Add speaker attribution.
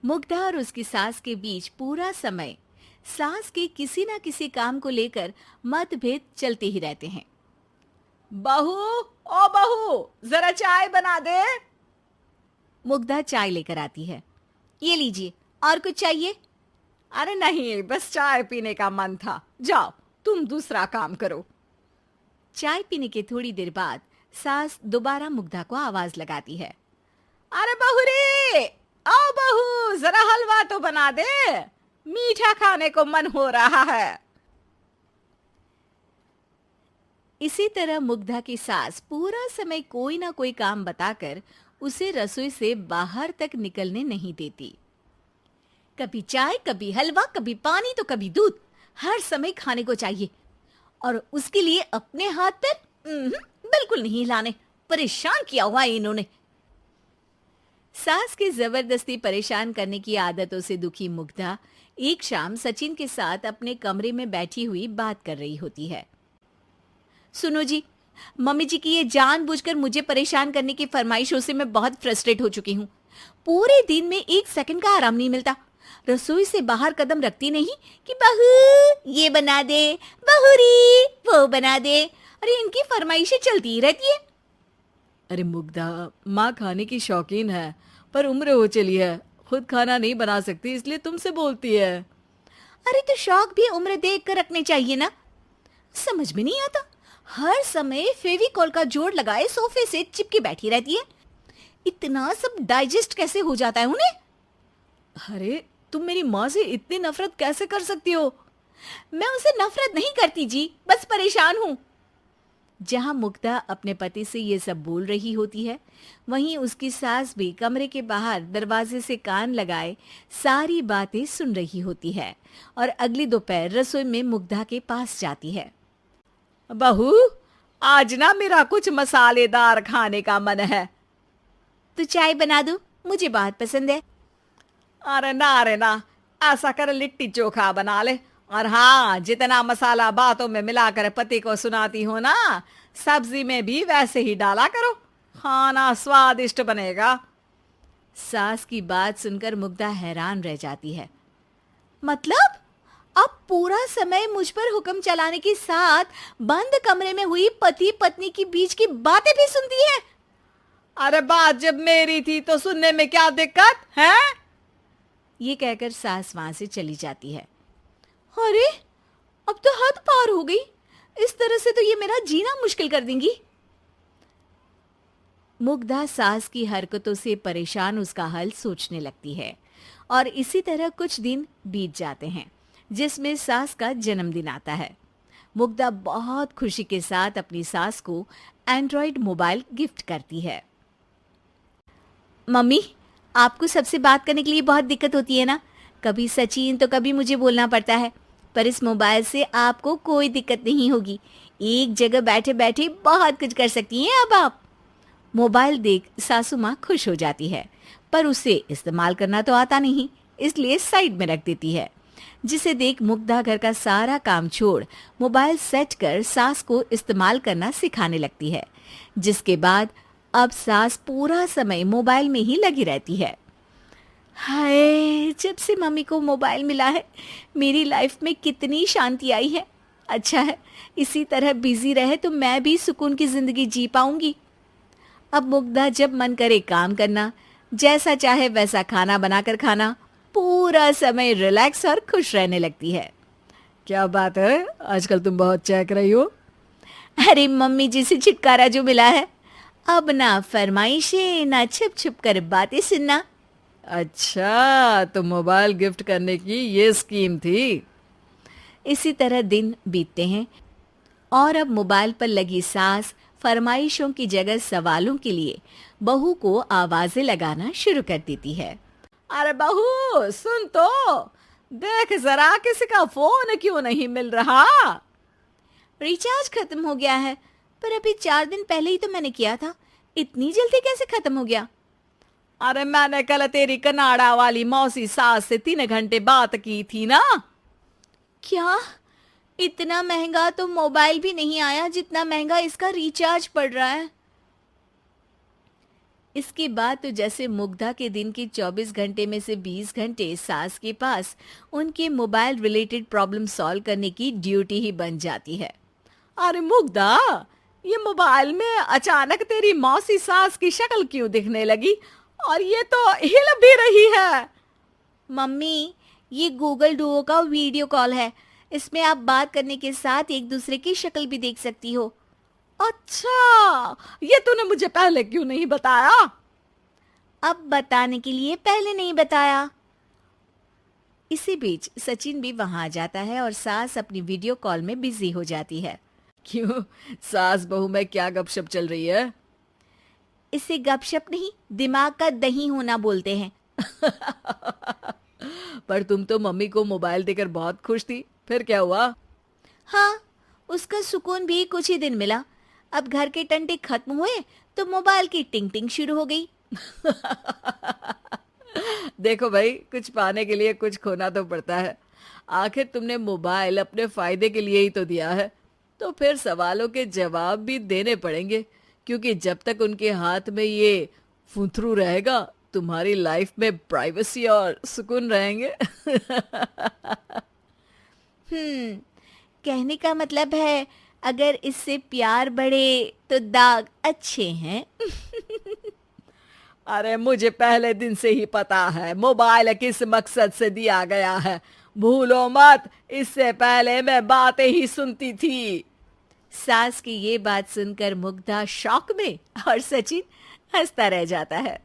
Speaker 1: मुग्धा और उसकी सास के बीच पूरा समय सास के किसी ना किसी काम को लेकर मतभेद चलते ही रहते हैं।
Speaker 2: बहू, ओ बहू, जरा चाय बना दे।
Speaker 1: मुग्धा चाय लेकर आती है। ये लीजिए, और कुछ चाहिए?
Speaker 2: अरे नहीं, बस चाय पीने का मन था। जाओ, तुम दूसरा काम करो।
Speaker 1: चाय पीने के थोड़ी देर बाद सास दोबारा मुग्धा को आवाज लगाती है।
Speaker 2: अरे बहू रे, आओ बहू, जरा हलवा तो बना दे, मीठा खाने को मन हो रहा है।
Speaker 1: इसी तरह मुग्धा की सास पूरा समय कोई ना कोई काम बताकर उसे रसोई से बाहर तक निकलने नहीं देती। कभी चाय, कभी हलवा, कभी पानी तो कभी दूध, हर समय खाने को चाहिए। और उसके लिए अपने हाथ पैर बिल्कुल नहीं हिलाने। परेशान किया हुआ है इन्होंने। सास की जबरदस्ती परेशान करने की आदतों से दुखी मुग्धा एक शाम सचिन के साथ अपने कमरे में बैठी हुई बात कर रही होती है। सुनो जी, मम्मी जी की ये जानबूझकर मुझे परेशान करने की फरमाइशों से मैं बहुत फ्रस्ट्रेट हो चुकी हूँ। पूरे दिन में एक सेकंड का आराम नहीं मिलता। रसोई से बाहर कदम रखती नहीं कि बहू ये बना दे, बहुरी वो बना दे। अरे इनकी फरमाइशें चलती ही रहती है।
Speaker 2: अरे मुग्धा, माँ खाने की शौकीन है, पर उम्र हो चली है, खुद खाना नहीं बना सकती, इसलिए तुमसे बोलती है।
Speaker 1: अरे तो शौक भी उम्र देख कर रखने चाहिए ना। समझ में नहीं आता, हर समय फेविकॉल का जोड़ लगाए सोफे से चिपके बैठी रहती है। इतना सब डाइजेस्ट कैसे हो जाता है उन्हें?
Speaker 2: अरे तुम मेरी माँ से इतनी नफरत कैसे कर सकती हो?
Speaker 1: मैं उनसे नफरत नहीं करती जी, बस परेशान हूँ। जहां मुग्धा अपने पति से ये सब बोल रही होती है, वहीं उसकी सास भी कमरे के बाहर दरवाजे से कान लगाए सारी बातें सुन रही होती है और अगली दोपहर रसोई में मुग्धा के पास जाती है।
Speaker 2: बहू, आज ना मेरा कुछ मसालेदार खाने का मन है।
Speaker 1: तो चाय बना दूं? मुझे बहुत पसंद है।
Speaker 2: अरे ना, ऐसा कर लिट्टी चोखा बना ले। और हाँ, जितना मसाला बातों में मिलाकर पति को सुनाती हो ना, सब्जी में भी वैसे ही डाला करो, खाना स्वादिष्ट बनेगा।
Speaker 1: सास की बात सुनकर मुग्धा हैरान रह जाती है। मतलब अब पूरा समय मुझ पर हुक्म चलाने के साथ बंद कमरे में हुई पति पत्नी की बीच की बातें भी सुनती है?
Speaker 2: अरे बात जब मेरी थी तो सुनने में क्या दिक्कत है?
Speaker 1: ये कहकर सास वहां से चली जाती है। अरे अब तो हद पार हो गई। इस तरह से तो ये मेरा जीना मुश्किल कर देंगी। मुग्धा सास की हरकतों से परेशान उसका हल सोचने लगती है और इसी तरह कुछ दिन बीत जाते हैं, जिसमें सास का जन्मदिन आता है। मुग्धा बहुत खुशी के साथ अपनी सास को एंड्रॉइड मोबाइल गिफ्ट करती है। मम्मी, आपको सबसे बात करने के लिए बहुत दिक्कत होती है ना? कभी सचिन तो कभी मुझे बोलना पड़ता है, पर इस मोबाइल से आपको कोई दिक्कत नहीं होगी। एक जगह बैठे बैठे बहुत कुछ कर सकती हैं अब आप। मोबाइल देख सासू माँ खुश हो जाती है, पर उसे इस्तेमाल करना तो आता नहीं, इसलिए साइड में रख देती है। जिसे देख मुग्धा घर का सारा काम छोड़ मोबाइल सेट कर सास को इस्तेमाल करना सिखाने लगती है, जिसके बाद अब सास पूरा समय मोबाइल में ही लगी रहती है। हाय, जब से मम्मी को मोबाइल मिला है मेरी लाइफ में कितनी शांति आई है। अच्छा है, इसी तरह बिजी रहे तो मैं भी सुकून की जिंदगी जी पाऊंगी। अब मुग्धा जब मन करे काम करना, जैसा चाहे वैसा खाना बनाकर खाना, पूरा समय रिलैक्स और खुश रहने लगती है।
Speaker 2: क्या बात है, आजकल तुम बहुत चहक रही हो।
Speaker 1: अरे मम्मी जी से छुटकारा जो मिला है, अब ना फरमाइशें ना छुप छुप कर बातें सुनना।
Speaker 2: अच्छा, तो मोबाइल गिफ्ट करने की ये स्कीम थी।
Speaker 1: इसी तरह दिन बीतते हैं और अब मोबाइल पर लगी सास फरमाइशों की जगह सवालों के लिए बहू को आवाजें लगाना शुरू कर देती है।
Speaker 2: अरे बहू सुन तो, देख जरा किसी का फोन क्यों नहीं मिल रहा?
Speaker 1: रिचार्ज खत्म हो गया है, पर अभी 4 दिन पहले ही तो मैंने किया था। इतनी जल्दी कैसे खत्म हो गया?
Speaker 2: अरे मैंने कल तेरी कनाडा वाली मौसी सास से 3 घंटे बात की थी ना।
Speaker 1: क्या? इतना महंगा तो मोबाइल भी नहीं आया जितना महंगा इसका रिचार्ज पड़ रहा है। इसके बाद तो जैसे मुग्धा के दिन के 24 घंटे में से 20 घंटे सास के पास उनके मोबाइल रिलेटेड प्रॉब्लम सॉल्व करने की ड्यूटी ही बन जाती है।
Speaker 2: अरे मुग्धा, ये मोबाइल में अचानक तेरी मौसी सास की शक्ल क्यों दिखने लगी? और ये तो हिल भी रही है।
Speaker 1: मम्मी, ये गूगल डुओ का वीडियो कॉल है। इसमें आप बात करने के साथ एक दूसरे की शक्ल भी देख सकती हो।
Speaker 2: अच्छा, ये तूने मुझे पहले क्यों नहीं बताया?
Speaker 1: अब बताने के लिए पहले नहीं बताया। इसी बीच सचिन भी वहां आ जाता है और सास अपनी वीडियो कॉल में बिजी हो जाती है।
Speaker 2: क्यों, सास बहू में क्या गपशप चल रही है?
Speaker 1: इसे गपशप नहीं, दिमाग का दही होना बोलते हैं।
Speaker 2: पर तुम तो मम्मी को मोबाइल देकर बहुत खुश थी, फिर क्या हुआ?
Speaker 1: हाँ, उसका सुकून भी कुछ ही दिन मिला। अब घर के टंटे खत्म हुए तो मोबाइल की टिंग टिंग शुरू हो गई।
Speaker 2: देखो भाई, कुछ पाने के लिए कुछ खोना तो पड़ता है। आखिर तुमने मोबाइल अपने फायदे के लिए ही तो दिया है, तो फिर सवालों के जवाब भी देने पड़ेंगे, क्योंकि जब तक उनके हाथ में ये फुंथरू रहेगा, तुम्हारी लाइफ में प्राइवेसी और सुकून रहेंगे।
Speaker 1: कहने का मतलब है अगर इससे प्यार बढ़े तो दाग अच्छे हैं।
Speaker 2: अरे मुझे पहले दिन से ही पता है मोबाइल किस मकसद से दिया गया है। भूलो मत, इससे पहले मैं बातें ही सुनती थी।
Speaker 1: सास की ये बात सुनकर मुग्धा शॉक में और सचिन हंसता रह जाता है।